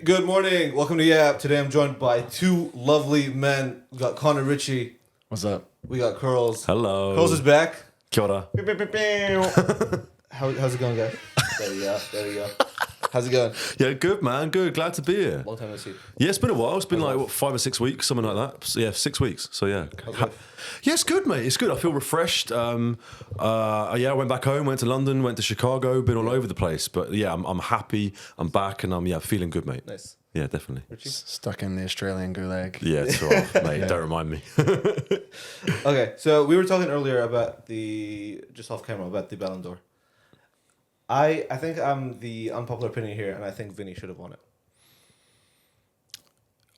Good morning. Welcome to Yap. Today I'm joined by two lovely men. We got Connor Ritchie. What's up? We got Curls. Hello. Curls is back. Kia ora. How's it going, guys? There we go. There we go. How's it going? Yeah, good, man. Good. Glad to be here. Long time no see. Yeah, it's been a while. It's been like, what, 5 or 6 weeks, something like that. So, yeah, 6 weeks. So, yeah. Yeah, it's good, mate. It's good. I feel refreshed. Yeah, I went back home, went to London, went to Chicago, been all over the place. But, yeah, I'm happy. I'm back and I'm, feeling good, mate. Nice. Yeah, definitely. Richie? Stuck in the Australian gulag. Yeah, it's all right, mate. Don't remind me. Okay, so we were talking earlier about just off camera, about the Ballon d'Or. I think I'm the unpopular opinion here, and I think Vini should have won it.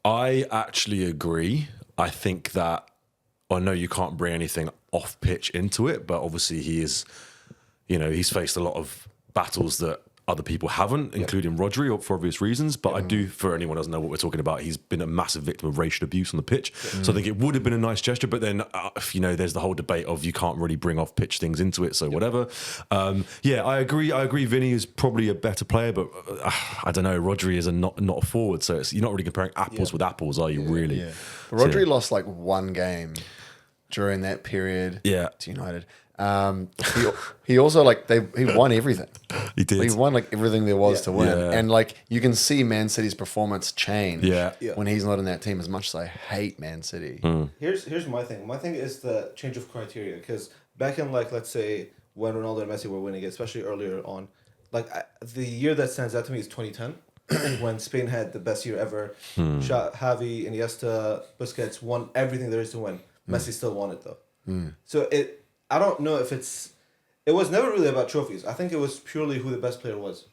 I actually agree. I think that I know you can't bring anything off pitch into it, but obviously he is, he's faced a lot of battles that other people haven't, including Rodri, for obvious reasons. But I do, for anyone who doesn't know what we're talking about, he's been a massive victim of racial abuse on the pitch. So I think it would have been a nice gesture. But then, there's the whole debate of you can't really bring off pitch things into it. So whatever. I agree. Vini is probably a better player, but I don't know. Rodri is not a forward, so you're not really comparing apples with apples, are you? Really? Yeah. Rodri lost like one game during that period. Yeah. To United. He also he won everything. He did. He won like everything there was to win, Yeah. and like you can see Man City's performance change. Yeah. When he's not in that team. As much as I hate Man City, Here's my thing. My thing is the change of criteria, because back in let's say when Ronaldo and Messi were winning it, especially earlier on, the year that stands out to me is 2010 when Spain had the best year ever. Xavi, Iniesta, Busquets won everything there is to win. Messi still won it though. So I don't know if it was never really about trophies. I think it was purely who the best player was.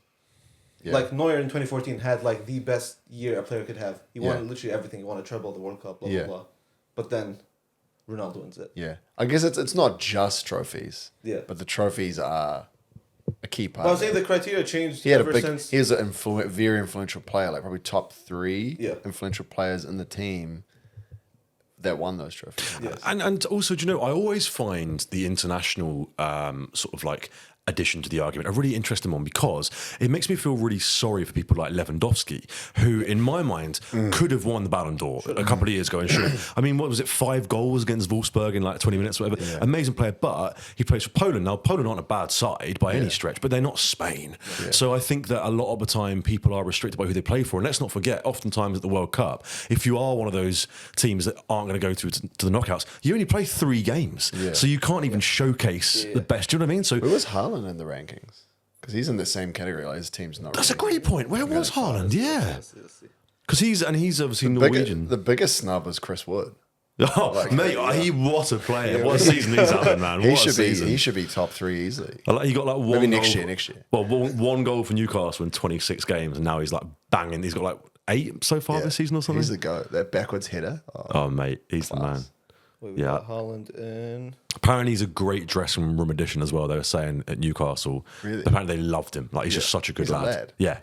Yeah. Like Neuer in 2014 had the best year a player could have. He won literally everything. He won a treble, the World Cup, blah blah blah. But then Ronaldo wins it. yeah. I guess it's not just trophies. Yeah. But the trophies are a key part. But I was saying the criteria changed He had ever since. He was a very influential player, like probably top 3 influential players in the team that won those trophies. Yes. And also, do you know, I always find the international addition to the argument a really interesting one, because it makes me feel really sorry for people like Lewandowski, who, in my mind, could have won the Ballon d'Or a couple of years ago. And should I mean, what was it, 5 goals against Wolfsburg in 20 minutes or whatever? Yeah. Amazing player, but he plays for Poland. Now, Poland aren't a bad side by any stretch, but they're not Spain. Yeah. So I think that a lot of the time people are restricted by who they play for. And let's not forget, oftentimes at the World Cup, if you are one of those teams that aren't going to go through to the knockouts, you only play 3 games. Yeah. So you can't even showcase the best. Do you know what I mean? So who was Haaland in the rankings? Because he's in the same category. Like his team's not. That's a great point. Where was Haaland? Yeah, because he's obviously Norwegian. The biggest snub was Chris Wood. Oh, mate, what a player! What a season he's having, man! He should be top 3 easily. He got one. Maybe goal, next year. Well, one goal for Newcastle in 26 games, and now he's banging. He's got 8 so far this season or something. He's the goat. That backwards header. Oh mate, he's the man. We got Haaland in. Apparently, he's a great dressing room addition as well. They were saying at Newcastle. Really? Apparently, they loved him. He's just such a good lad. Yeah.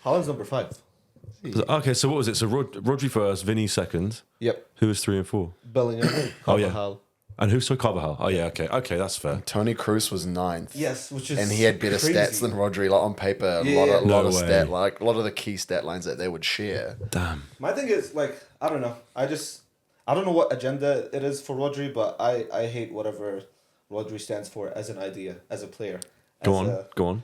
Haaland's number 5. Okay, so what was it? So Rodri first, Vini second. Yep. Who was 3 and 4? Bellingham. Carvajal. And who's so Carvajal? Oh yeah, okay, that's fair. Tony Kroos was 9th. Yes, which is and he had better crazy. stats than Rodri. On paper, a lot of the key stat lines that they would share. Damn. My thing is I don't know. I don't know what agenda it is for Rodri, but I hate whatever Rodri stands for as an idea, as a player. Go on.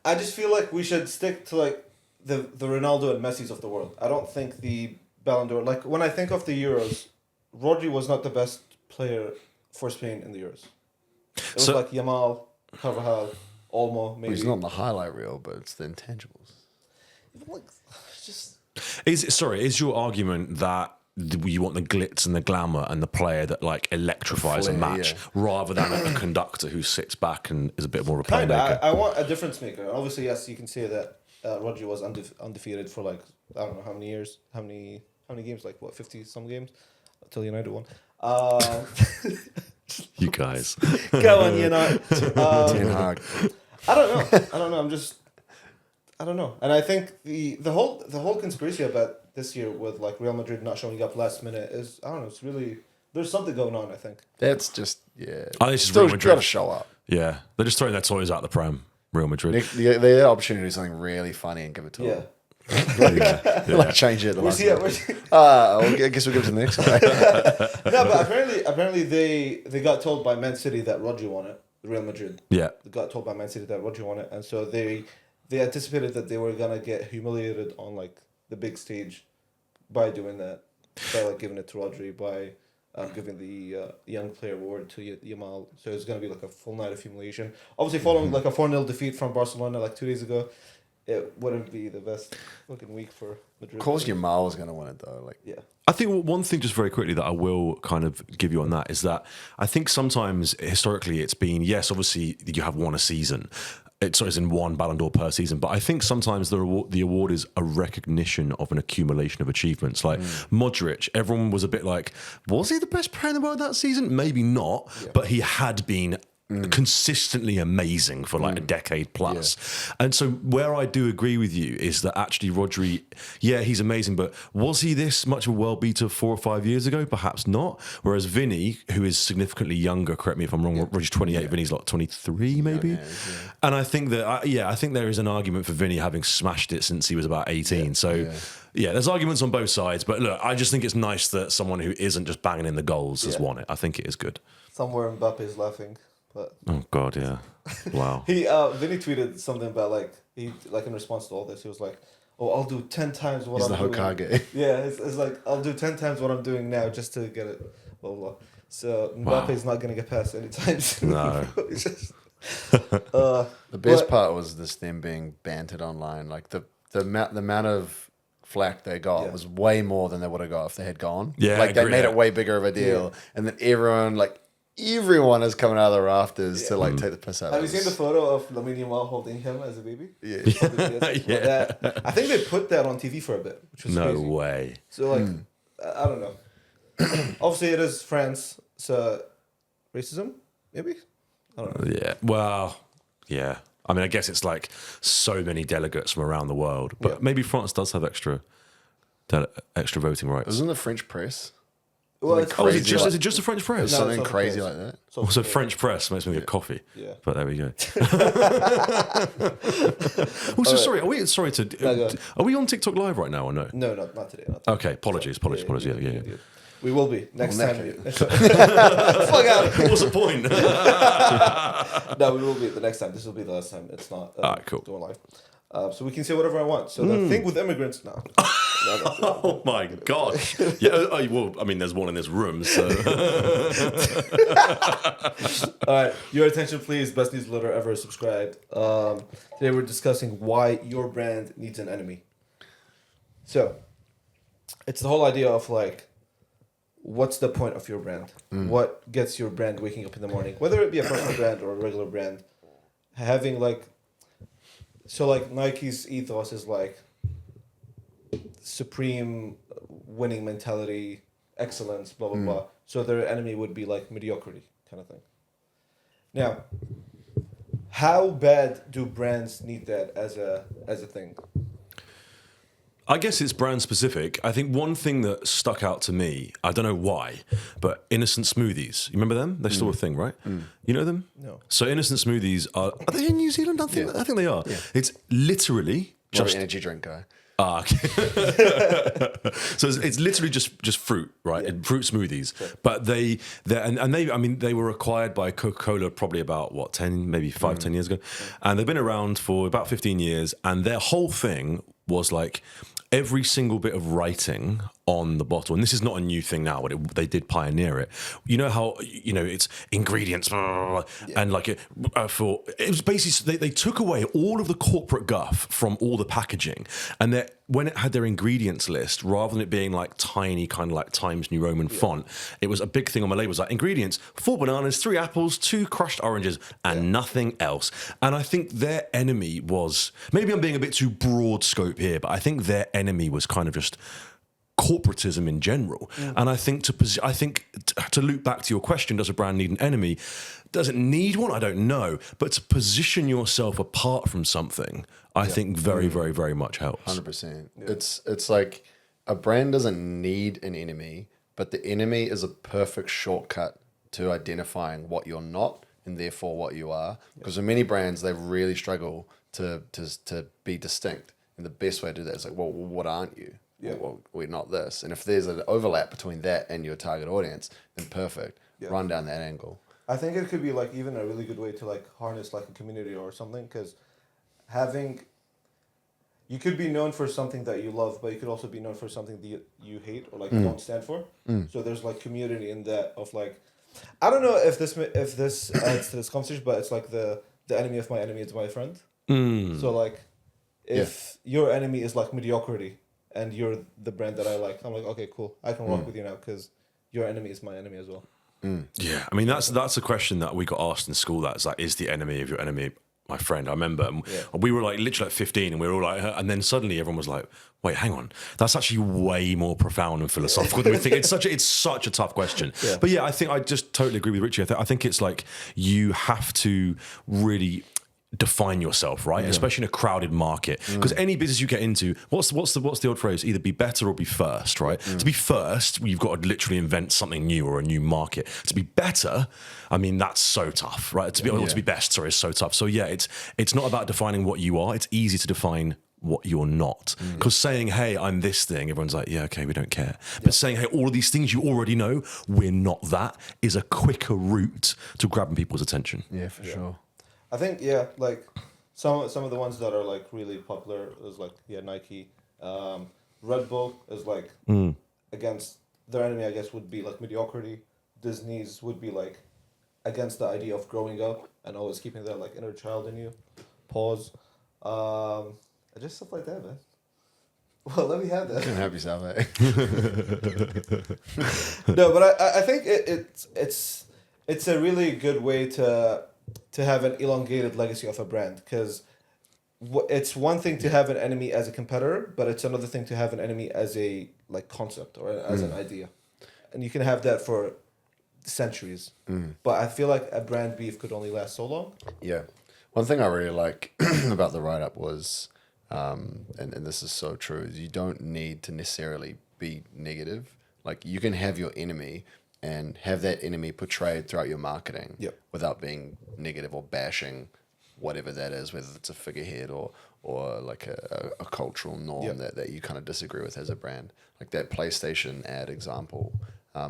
I just feel like we should stick to the Ronaldo and Messi's of the world. I don't think the Ballon d'Or, when I think of the Euros, Rodri was not the best player for Spain in the Euros. It was Yamal, Carvajal, Olmo, maybe. He's not on the highlight reel, but it's the intangibles. Is your argument that you want the glitz and the glamour and the player that electrifies a match rather than a conductor who sits back and is a bit more of a playmaker? I want a difference maker. Obviously, yes, you can say that Rodri was undefeated for I don't know how many years, how many games, 50 some games until United won. You guys, go on, United. Ten Hag. I don't know. I don't know. And I think the whole conspiracy about this year with Real Madrid not showing up last minute is, I don't know, it's really, there's something going on, I think. That's just yeah. It's still got to show up. Yeah, they're just throwing their toys out the pram. Real Madrid. They had the opportunity to do something really funny and give it to them. Like change it at the last minute. I guess we'll go to the next guy. No, but apparently they got told by Man City that Rodri won it. Real Madrid. Yeah. They got told by Man City that Rodri won it, and so they anticipated that they were gonna get humiliated on like the big stage by doing that, by like giving it to Rodri, by giving the young player award to Yamal. So it's gonna be like a full night of humiliation. Obviously, following like a 4-0 defeat from Barcelona like 2 days ago, it wouldn't be the best fucking week for Madrid. Of course, Yamal was going to win it though. Like, yeah. I think one thing just very quickly that I will kind of give you on that is that I think sometimes historically it's been, yes, obviously you have won a season. It's in one Ballon d'Or per season, but I think sometimes the award is a recognition of an accumulation of achievements. Like Modric, everyone was a bit like, was he the best player in the world that season? Maybe not, but he had been consistently amazing for like a decade plus. And so where I do agree with you is that actually Rodri, yeah, he's amazing, but was he this much of a world beater 4 or 5 years ago? Perhaps not. Whereas Vini, who is significantly younger, correct me if I'm wrong, Rodri's 28, Vini's like 23 maybe. And I think that, I think there is an argument for Vini having smashed it since he was about 18. Yeah, there's arguments on both sides, but look, I just think it's nice that someone who isn't just banging in the goals has won it. I think it is good. Somewhere Mbappe is laughing. But oh God, yeah, wow. Vini tweeted something about like he like in response to all this, he was like, "Oh, I'll do 10 times what I'm doing." Hokage. Yeah, it's like I'll do 10 times what I'm doing now just to get it. Blah blah. So Mbappe's not gonna get past anytime soon. No. It's just, the best part was this them being bantered online. Like the amount of flack they got was way more than they would have got if they had gone. Yeah, like they made it way bigger of a deal, and then everyone is coming out of the rafters to like take the piss out. Have of you seen the photo of Lamine Yamal holding him as a baby? Yeah. I think they put that on TV for a bit, which was crazy. No way. So like, I don't know. Obviously, it is France, so racism, maybe. I don't know. Yeah. Well, yeah. I mean, I guess it's like so many delegates from around the world, but maybe France does have extra voting rights. Wasn't the French press? Well, Like Oh, is crazy, it just the French press? No, something it's not crazy the like that? Also, French press makes me get coffee. Yeah. But there we go. Also, sorry, are we on TikTok Live right now or no? No, not today. Okay, apologies. Yeah. We will be next time. Fuck out. What's the point? No, we will be the next time. This will be the last time. It's not Cool. doing live. So we can say whatever I want. So the thing with immigrants now. Oh my god! Yeah, well, I mean, there's one in this room, so. All right, your attention, please. Best newsletter ever. Subscribed. Today we're discussing why your brand needs an enemy. So, it's the whole idea of like, what's the point of your brand? What gets your brand waking up in the morning? Whether it be a personal brand or a regular brand, having like. So like Nike's ethos is like supreme winning mentality, excellence, blah, blah, blah. So their enemy would be like mediocrity kind of thing. Now, how bad do brands need that as a thing? I guess it's brand specific. I think one thing that stuck out to me, I don't know why, but Innocent Smoothies. You remember them? They're still a thing, right? You know them? No. So Innocent Smoothies are they in New Zealand? I think they are. Yeah. It's literally Just energy drink guy. Okay. So it's literally just fruit, right? Yeah. Fruit smoothies. Sure. But they were acquired by Coca-Cola probably about 10 years ago. And they've been around for about 15 years, and their whole thing was like every single bit of writing on the bottle, and this is not a new thing now, but they did pioneer it. You know how it's ingredients, and like it was basically they took away all of the corporate guff from all the packaging, and when it had their ingredients list, rather than it being like tiny kind of like Times New Roman font, it was a big thing on my label. It was like ingredients: 4 bananas, 3 apples, 2 crushed oranges, and nothing else. And I think their enemy was, maybe I'm being a bit too broad scope here, but I think their enemy was kind of just corporatism in general. And I think to loop back to your question, does a brand need an enemy? Does it need one? I don't know. But to position yourself apart from something, I think very, very, very much helps. 100%. Yeah. It's like a brand doesn't need an enemy, but the enemy is a perfect shortcut to identifying what you're not and therefore what you are. Because in many brands, they really struggle to be distinct. And the best way to do that is like, well, what aren't you? Yeah. Well, we're not this. And if there's an overlap between that and your target audience, then perfect. Yeah. Run down that angle. I think it could be like even a really good way to like harness like a community or something, because you could be known for something that you love, but you could also be known for something that you hate or like don't stand for. So there's like community in that of like, I don't know if this adds to this conversation, but it's like the enemy of my enemy is my friend. So like, if your enemy is like mediocrity and you're the brand that I like, I'm like, okay, cool, I can work with you now because your enemy is my enemy as well. Yeah, I mean that's a question that we got asked in school. That's like, is the enemy of your enemy my friend? I remember we were like literally at 15, and we were all like, and then suddenly everyone was like, wait, hang on, that's actually way more profound and philosophical than we think. It's such a tough question. But yeah, I think I just totally agree with Richie. I think it's like you have to really define yourself, right? Especially in a crowded market, because any business you get into, what's the old phrase? Either be better or be first, right? To be first, you've got to literally invent something new or a new market. To be better, I mean, that's so tough, right? To be best, sorry, is so tough. So yeah, it's not about defining what you are. It's easy to define what you're not, because saying, hey, I'm this thing, everyone's like, yeah, okay, we don't care. But saying, hey, all of these things you already know, we're not that, is a quicker route to grabbing people's attention. Yeah, for sure. I think like some of the ones that are like really popular is like Nike, Red Bull is like against their enemy, I guess, would be like mediocrity. Disney's would be like against the idea of growing up and always keeping that like inner child in you. Pause. Just stuff like that, man. Well, let me have that. You can have yourself, eh? No, but I think it's a really good way to have an elongated legacy of a brand, because it's one thing to have an enemy as a competitor, but it's another thing to have an enemy as a like concept or as an idea, and you can have that for centuries. But I feel like a brand beef could only last so long. Yeah. One thing I really like about the write-up was, and this is so true, is you don't need to necessarily be negative. Like, you can have your enemy and have that enemy portrayed throughout your marketing without being negative or bashing whatever that is, whether it's a figurehead or like a cultural norm that you kind of disagree with as a brand. Like that PlayStation ad example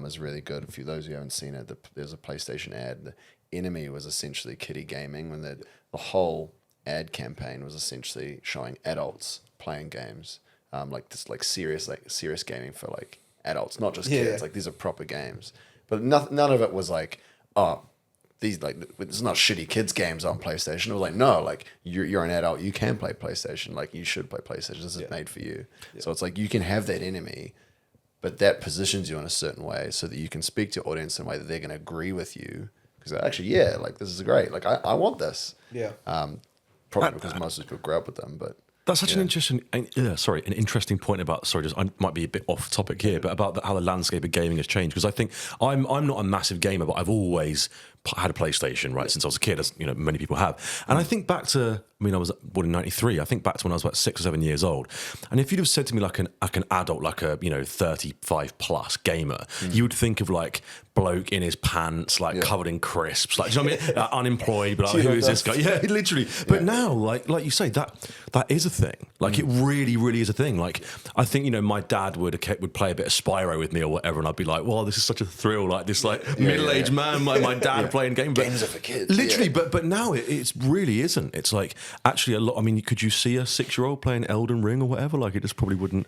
is really good. For those who haven't seen it, there's a PlayStation ad. The enemy was essentially kiddie gaming, when the whole ad campaign was essentially showing adults playing games, like serious gaming for like adults, not just kids. Like, these are proper games, but none of it was like, oh, these like, it's not shitty kids games on PlayStation. It was like, no, like you're an adult, you can play PlayStation, like you should play PlayStation. This is made for you. So it's like you can have that enemy, but that positions you in a certain way so that you can speak to your audience in a way that they're going to agree with you, because actually, like, this is great. Like, I want this. Probably because most of us grew up with them, but. That's such an interesting point about. Sorry, I might be a bit off topic here, but about how the landscape of gaming has changed. Because I think I'm not a massive gamer, but I've always had a PlayStation, right, since I was a kid, as you know, many people have. And I think back to, I mean, I was born in '93. I think back to when I was about 6 or 7 years old. And if you'd have said to me like an adult, like a 35 plus gamer, you would think of like bloke in his pants, like covered in crisps, like, do you know what I mean? Unemployed, but like, who is this guy? Yeah, literally. But now, like you say, that is a thing. Like, it really, really is a thing. Like, I think, my dad would play a bit of Spyro with me or whatever, and I'd be like, well, this is such a thrill. Like, this middle-aged man, my dad playing games. But games are for kids. Literally, but now it really isn't. It's like, actually a lot. I mean, could you see a 6-year-old playing Elden Ring or whatever? Like, it just probably wouldn't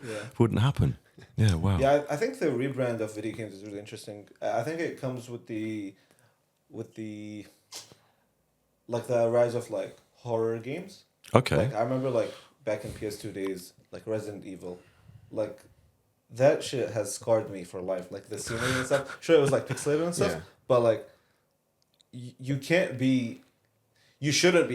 happen. Yeah, wow. Yeah, I think the rebrand of video games is really interesting. I think it comes with the like the rise of like horror games. Okay. Like, I remember like back in PS2 days, like Resident Evil, like that shit has scarred me for life. Like the scenery and stuff. Sure, it was like pixelated and stuff, but like you shouldn't be a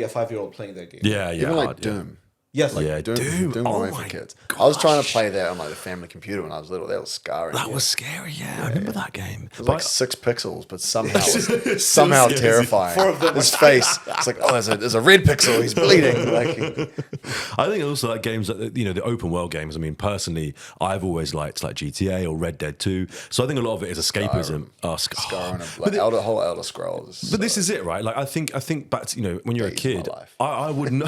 5-year-old playing that game. Yeah, Even like Doom. Yes, like Doom was for kids. I was trying to play that on like the family computer when I was little. That was scarring. That was scary. Yeah, I remember that game. It was like 6 pixels, but somehow terrifying. 4 of them. His face. It's like, oh, there's a red pixel. He's bleeding. Like, I think also like games that the open world games. I mean, personally, I've always liked like GTA or Red Dead 2. So I think a lot of it is escapism. Skyrim, whole Elder Scrolls. But this is it, right? Like, I think back to when you're a kid, I wouldn't.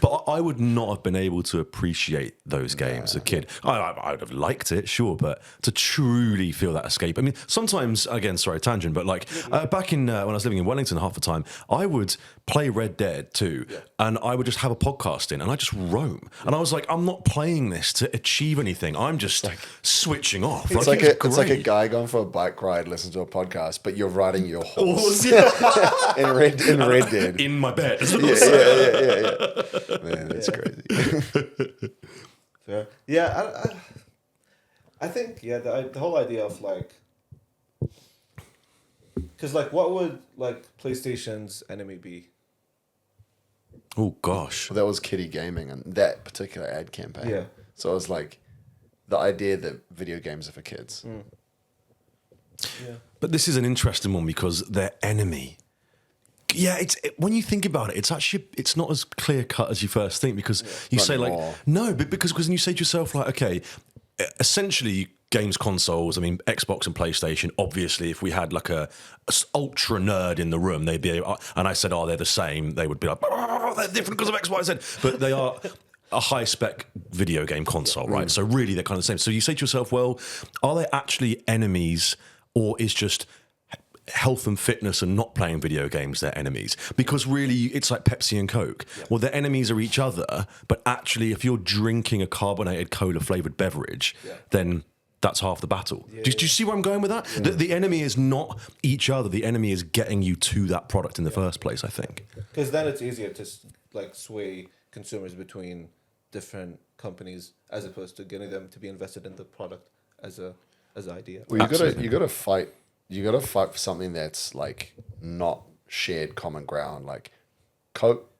But I would not have been able to appreciate those games as a kid. I would have liked it, sure, but to truly feel that escape. I mean, sometimes, again, sorry, tangent, but like back in when I was living in Wellington half the time, I would play Red Dead 2 and I would just have a podcast in and I just roam. And I was like, I'm not playing this to achieve anything. I'm just switching off. It's like a guy going for a bike ride, listen to a podcast, but you're riding your horse in Red Dead in my bed. Yeah. Man, that's crazy. Fair. Yeah, I think the whole idea of like, because like, what would like PlayStation's enemy be? Oh gosh, Well, that was Kitty Gaming and that particular ad campaign. Yeah. So it was like the idea that video games are for kids. Yeah. but this is an interesting one because their enemy. Yeah, when you think about it, it's not as clear cut as you first think because you Not say anymore. like no, but because when you say to yourself like okay, essentially games consoles. I mean Xbox and PlayStation. Obviously, if we had like a ultra nerd in the room, they'd be and I said they're the same. They would be like they're different because of X, Y, Z. But they are a high spec video game console, right? So really, they're kind of the same. So you say to yourself, well, are they actually enemies, or is just health and fitness and not playing video games their enemies? Because really it's like Pepsi and Coke. Well, their enemies are each other, but actually if you're drinking a carbonated cola flavored beverage, then that's half the battle. Do you see where I'm going with that? The enemy is not each other. The enemy is getting you to that product in the first place, I think. Because then it's easier to like sway consumers between different companies as opposed to getting them to be invested in the product as an idea. Well, you gotta fight. You gotta fight for something that's like not shared common ground. Like Coke,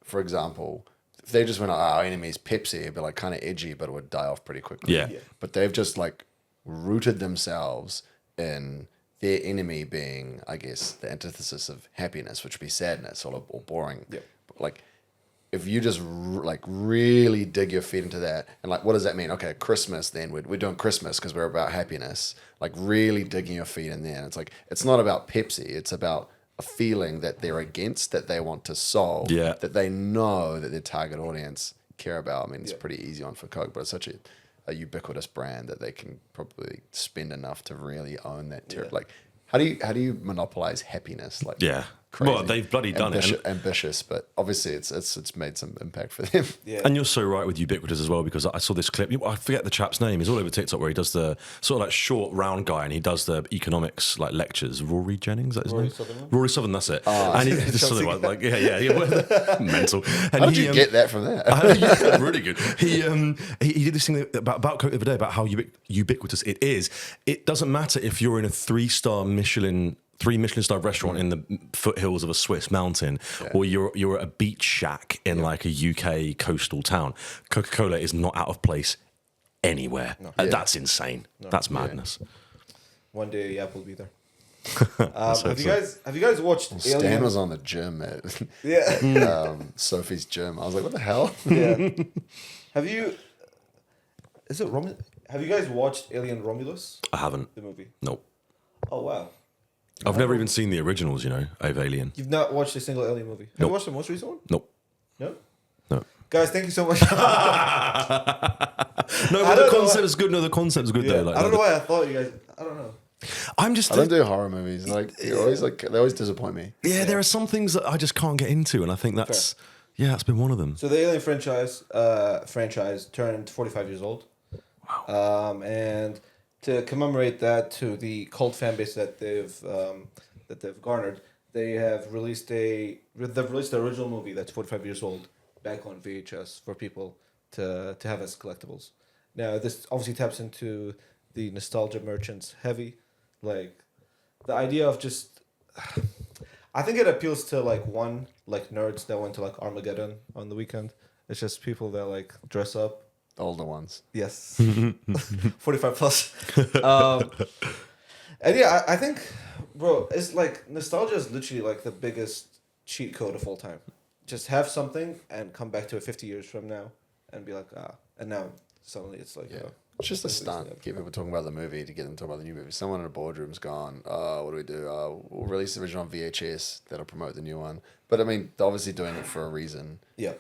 for example, if they just went, our enemy's Pepsi, it'd be like kind of edgy, but it would die off pretty quickly. Yeah. But they've just like rooted themselves in their enemy being, I guess, the antithesis of happiness, which would be sadness or boring. Yeah. But like, if you just like really dig your feet into that, and like, what does that mean? Okay, Christmas. Then we're doing Christmas because we're about happiness. Like really digging your feet in there. And it's like it's not about Pepsi. It's about a feeling that they're against, that they want to solve. Yeah. That they know that their target audience care about. I mean, it's pretty easy on for Coke, but it's such a ubiquitous brand that they can probably spend enough to really own that territory. Like, how do you monopolize happiness? Like, Yeah. crazy. Well, they've bloody done it. Ambitious, but obviously it's made some impact for them. Yeah. And you're so right with ubiquitous as well, because I saw this clip. I forget the chap's name. He's all over TikTok where he does the sort of like short round guy, and he does the economics like lectures. Rory Jennings, is that his Rory name? Sutherland? Rory Sutherland, that's it. And he just something like mental. And How did you get that from there? yeah, really good. He did this thing about Coke the other day about how ubiquitous it is. It doesn't matter if you're in a 3-star Michelin star restaurant in the foothills of a Swiss mountain, or you're at a beach shack in like a UK coastal town. Coca-Cola is not out of place anywhere. That's insane. That's madness. One day Apple will be there. Have you guys watched Stan Alien? was on the gym at Yeah. Sophie's gym. I was like, what the hell? Yeah. Have you guys watched Alien Romulus, I haven't. the movie? Nope. Oh wow. I've never even seen the originals, of Alien. You've not watched a single Alien movie. Have Nope. you watched the most recent one? Nope. No. No. Guys, thank you so much. No, but the concept is good. No, the concept is good though. Like, I don't know why I thought you guys. I don't know. I'm just. I don't do horror movies. Like they always disappoint me. Yeah, there are some things that I just can't get into, and I think that's that's been one of them. So the Alien franchise turned 45 years old. Wow. And to commemorate that, to the cult fan base that they've garnered, they've released the original movie that's 45 years old back on VHS for people to have as collectibles. Now this obviously taps into the nostalgia merchants heavy, like the idea of just. I think it appeals to like nerds that went to like Armageddon on the weekend. It's just people that like dress up. The older ones. Yes. 45 plus. And yeah, I think, bro, it's like nostalgia is literally like the biggest cheat code of all time. Just have something and come back to it 50 years from now and be like, and now suddenly it's like, It's just a stunt. Get people talking about the movie to get them to talk about the new movie. Someone in a boardroom's gone, what do we do? We'll release the original on VHS. That'll promote the new one. But I mean, they're obviously doing it for a reason. Yeah.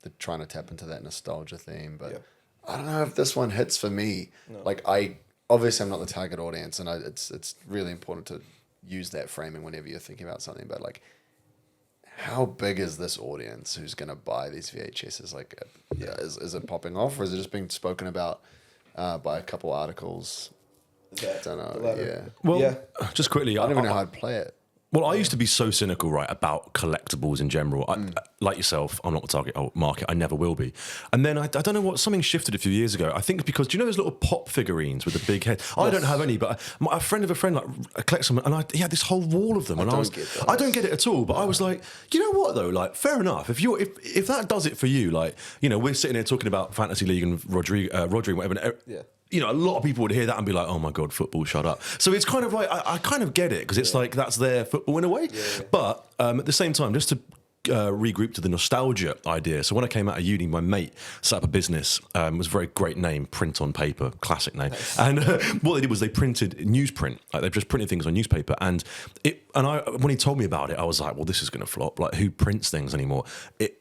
they're trying to tap into that nostalgia theme, but Yeah. I don't know if this one hits for me. Like obviously I'm not the target audience, and it's really important to use that framing whenever you're thinking about something. But like, how big is this audience who's going to buy these VHSs? Like, is it popping off, or is it just being spoken about by a couple articles? I don't know. Yeah. Well, just quickly, I don't even know how I'd play it. Well, I used to be so cynical, right, about collectibles in general. Like yourself, I'm not the target market. I never will be. And then I don't know what, something shifted a few years ago. I think because, do you know those little pop figurines with the big head? I don't have any, but a friend of a friend like collects them, and he had this whole wall of them. And I don't get it at all. But I was like, you know what though? Like, fair enough. If that does it for you, like, you know, we're sitting here talking about Fantasy League and Rodri and whatever. Yeah. You know, a lot of people would hear that and be like, oh my God, football, shut up. So it's kind of like, I kind of get it, because it's like, that's their football in a way. Yeah. But at the same time, just to regroup to the nostalgia idea. So when I came out of uni, my mate set up a business. It was a very great name, Print on Paper, classic name. Nice. And what they did was they printed newsprint. Like, they just printed things on newspaper. And when he told me about it, I was like, well, this is going to flop. Like, who prints things anymore? It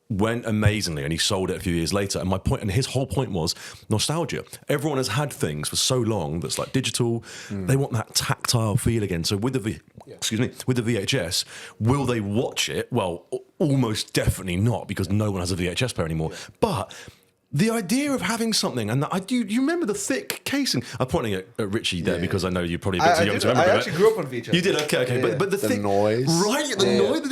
went amazingly, and he sold it a few years later. And his whole point was nostalgia. Everyone has had things for so long that's like digital. They want that tactile feel again. So with the VHS, will they watch it? Well, almost definitely not, because no one has a VHS player anymore. Yeah. But the idea of having something, and you remember the thick casing? I'm pointing at Richie there because I know you're probably a bit too young to remember. I actually grew up on VHS. You did, okay. Yeah. But the thick noise, right? The noise.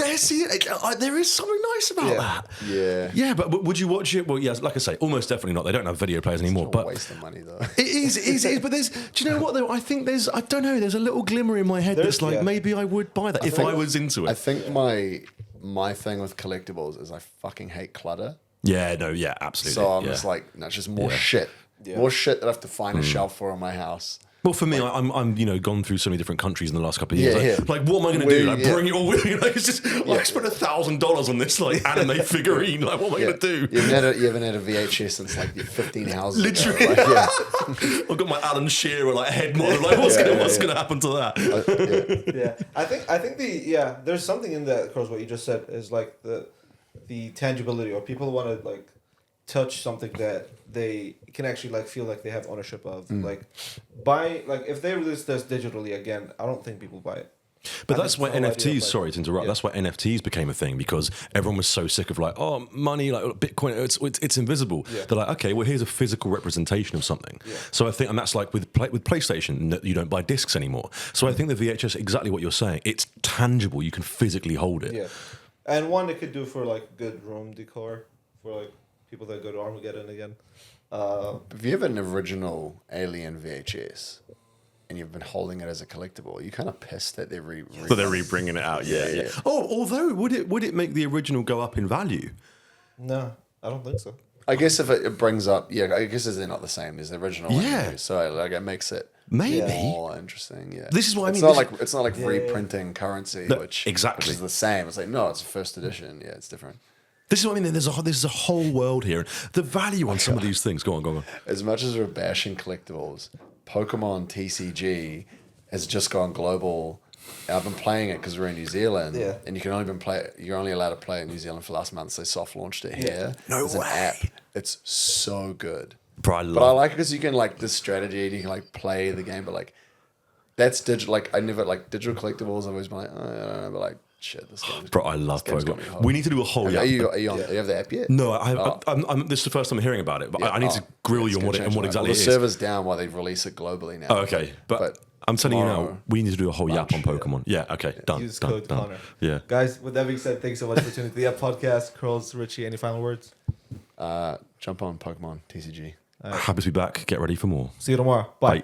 There is something nice about that. Yeah. But would you watch it? Well, yes. Like I say, almost definitely not. They don't have video players anymore. But waste of money though. It is. But do you know what though? I think I don't know. There's a little glimmer in my head that's like maybe I would buy that if I was into it. I think my thing with collectibles is I fucking hate clutter. Yeah, no, yeah, absolutely. So I'm just like, no, it's just more shit. Yeah. More shit that I have to find a shelf for in my house. Well, for me, I'm gone through so many different countries in the last couple of years. Like, what am I going to do? Like, bring it all with me? Like, it's just, I spent $1,000 on this like anime figurine. Like, what am I going to do? You haven't had a VHS since like 15 houses. Literally, ago. I've got my Alan Shearer like head model. Like, what's going to happen to that? I think there's something in that, Carlos, what you just said is like the tangibility, or people want to like touch something that they can actually like feel like they have ownership of. Like if they release this digitally again, I don't think people buy it. But that's why NFTs, sorry to interrupt, that's why NFTs became a thing, because everyone was so sick of like, oh, money, like Bitcoin, it's invisible. Yeah. They're like, okay, well, here's a physical representation of something. Yeah. So I think, and that's like with PlayStation, you don't buy discs anymore. So I think the VHS, exactly what you're saying, it's tangible. You can physically hold it. Yeah. And one it could do for like good room decor for like people that go to Armageddon again. If you have an original Alien VHS and you've been holding it as a collectible, you're kind of pissed that they're re-bringing it out. Yeah. Oh, although would it make the original go up in value? No, I don't think so. I guess if it brings up, I guess they're not the same as the original. Yeah. So like it makes it maybe more interesting. Yeah. This is what I mean. It's not like reprinting currency, which is the same. It's like, no, it's a first edition. Yeah, it's different. This is what I mean. There's a whole world here. The value on some of these things. Go on. As much as we're bashing collectibles, Pokemon TCG has just gone global. I've been playing it because we're in New Zealand, and you're only allowed to play it in New Zealand for last month. So they soft launched it here. No way. An app. It's so good. But I like it because you can like this strategy and you can like play the game, but like that's digital. Like I never like digital collectibles. I've always been like, I don't know, but like shit, this game. Bro, I love Pokemon. We need to do a whole. Are you have the app yet? No, this is the first time I'm hearing about it, but I need to grill you on what exactly it is. The server's down while they release it globally now. Oh, okay, but I'm telling you now, we need to do a whole yap on Pokemon. Yeah, okay, done. Use code Connor. Yeah. Guys, with that being said, thanks so much for tuning to the Yap Podcast. Curls, Richie, any final words? Jump on Pokemon TCG. Happy to be back. Get ready for more. See you tomorrow. Bye.